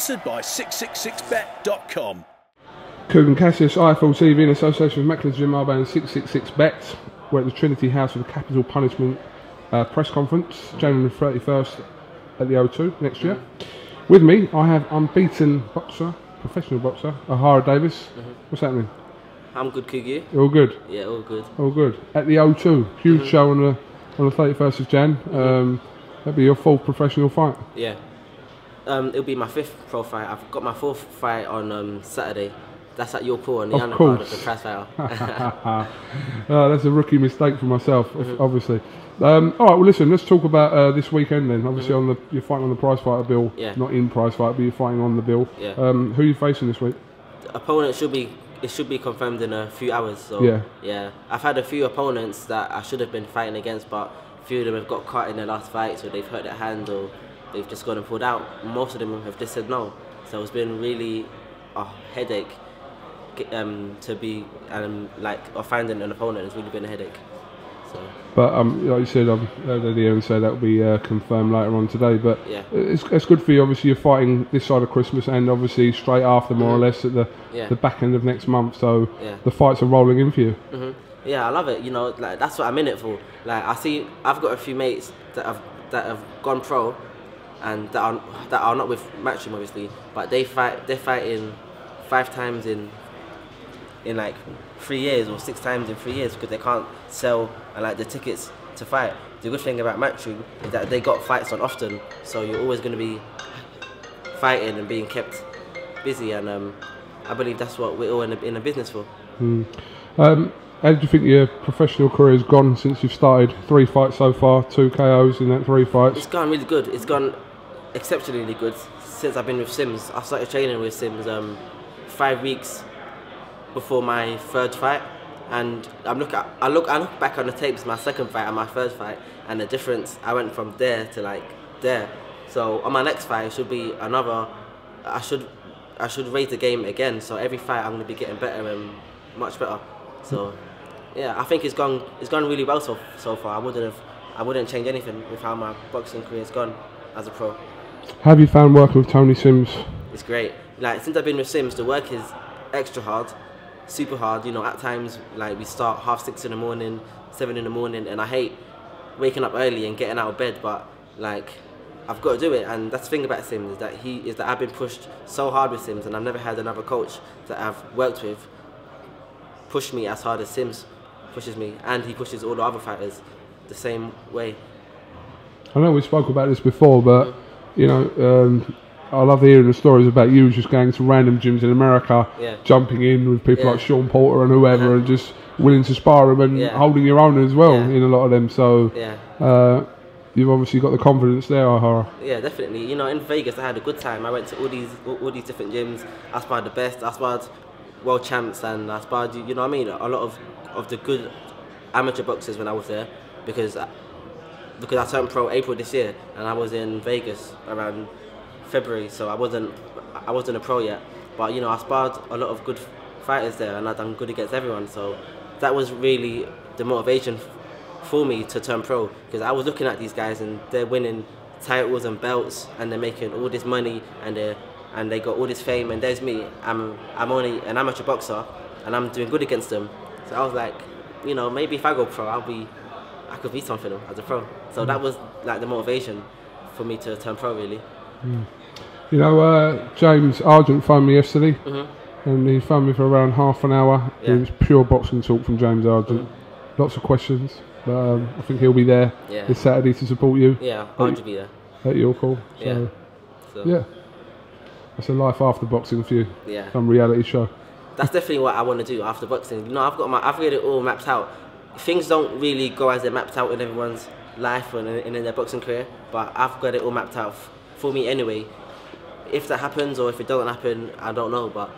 Sponsored by 666bet.com. Coogan Cassius, IFL TV in association with Mecklen's Gym Marbella and 666bet. We're at the Trinity House for the Capital Punishment press conference, January 31st at the O2 next year. With me, I have unbeaten boxer, professional boxer, Ohara Davies. What's happening? I'm good, Kugi. All good? Yeah, all good. All good. At the O2, huge show on the 31st of Jan. That'll be your fourth professional fight. Yeah. It'll be my fifth pro fight. I've got my fourth fight on Saturday. That's at your pool on the undercard of the Prizefighter. That's a rookie mistake for myself, obviously. All right, well, listen, let's talk about this weekend then. Obviously, you're fighting on the Prizefighter bill, not in Prizefighter, but you're fighting on the bill. Yeah. Who are you facing this week? The opponent should be confirmed in a few hours. So yeah, I've had a few opponents that I should have been fighting against, but a few of them have got caught in their last fight, so they've hurt their hand or they've just gone and pulled out. Most of them have just said no. So it's been really a headache to be or finding an opponent has really been a headache. So. But like you said, the say that will be confirmed later on today. But it's good for you. Obviously, you're fighting this side of Christmas, and obviously straight after, more or less, at the back end of next month. So the fights are rolling in for you. Yeah, I love it. You know, like that's what I'm in it for. Like I've got a few mates that have gone pro, and that are not with Matchroom obviously, but they're fighting 5 times in like 3 years or 6 times in 3 years because they can't sell the tickets to fight. The good thing about Matchroom is that they got fights on often, so you're always going to be fighting and being kept busy, and I believe that's what we're all in a business for. How do you think your professional career has gone since you've started? 3 fights so far, 2 KOs in that 3 fights. It's gone really good. It's gone exceptionally good since I've been with Sims. I started training with Sims 5 weeks before my 3rd fight, and I look back on the tapes, my 2nd fight and my 3rd fight, and the difference. I went from there to there. So on my next fight, it should be another. I should raise the game again. So every fight, I'm going to be getting better and much better. So yeah, I think it's gone really well so far. I wouldn't change anything with how my boxing career's gone as a pro. How have you found working with Tony Sims? It's great. Since I've been with Sims, the work is extra hard. Super hard, you know. At times, we start 6:30 in the morning, 7 in the morning, and I hate waking up early and getting out of bed. But I've got to do it, and that's the thing about Sims is that I've been pushed so hard with Sims, and I've never had another coach that I've worked with push me as hard as Sims pushes me, and he pushes all the other fighters the same way. I know we spoke about this before, but you know. I love hearing the stories about you just going to random gyms in America, jumping in with people like Sean Porter and whoever, and just willing to spar them and holding your own as well in a lot of them. So you've obviously got the confidence there, Ohara. Yeah, definitely. You know, in Vegas I had a good time. I went to all these different gyms. I sparred the best. I sparred world champs, and I sparred, you know what I mean, a lot of the good amateur boxers when I was there, because I turned pro April this year, and I was in Vegas around February, so I wasn't a pro yet, but you know, I sparred a lot of good fighters there, and I've done good against everyone. So that was really the motivation for me to turn pro, because I was looking at these guys and they're winning titles and belts, and they're making all this money, and they got all this fame, and there's me. I'm only an amateur boxer, and I'm doing good against them. So I was like, you know, maybe if I go pro, I could be something as a pro. So that was the motivation for me to turn pro, really. You know, James Argent phoned me yesterday, and he phoned me for around half an hour. It was pure boxing talk from James Argent. Lots of questions, but I think he'll be there this Saturday to support you. Yeah, I'll be there. At your call. So, yeah. That's a life after boxing for you. Yeah. Some reality show. That's definitely what I want to do after boxing. You know, I've got it all mapped out. Things don't really go as they're mapped out in everyone's life and in their boxing career, but I've got it all mapped out for me anyway. If that happens or if it doesn't happen, I don't know, but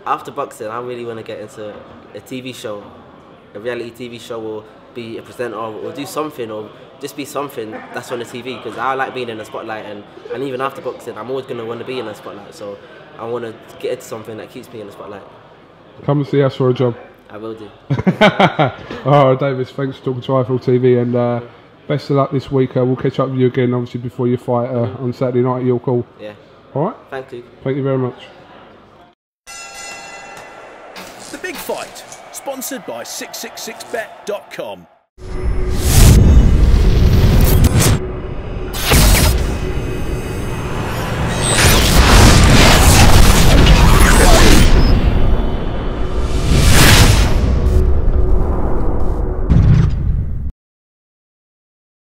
after boxing I really want to get into a TV show, a reality TV show, or be a presenter, or do something, or just be something that's on the TV, because I like being in the spotlight, and even after boxing I'm always going to want to be in the spotlight, so I want to get into something that keeps me in the spotlight. Come and see us for a job. I will do. Alright, Davis, thanks for talking to IFL TV, and best of luck this week. We'll catch up with you again, obviously, before your fight on Saturday night at your call. Yeah. All right? Thank you. Thank you very much. The Big Fight, sponsored by 666bet.com.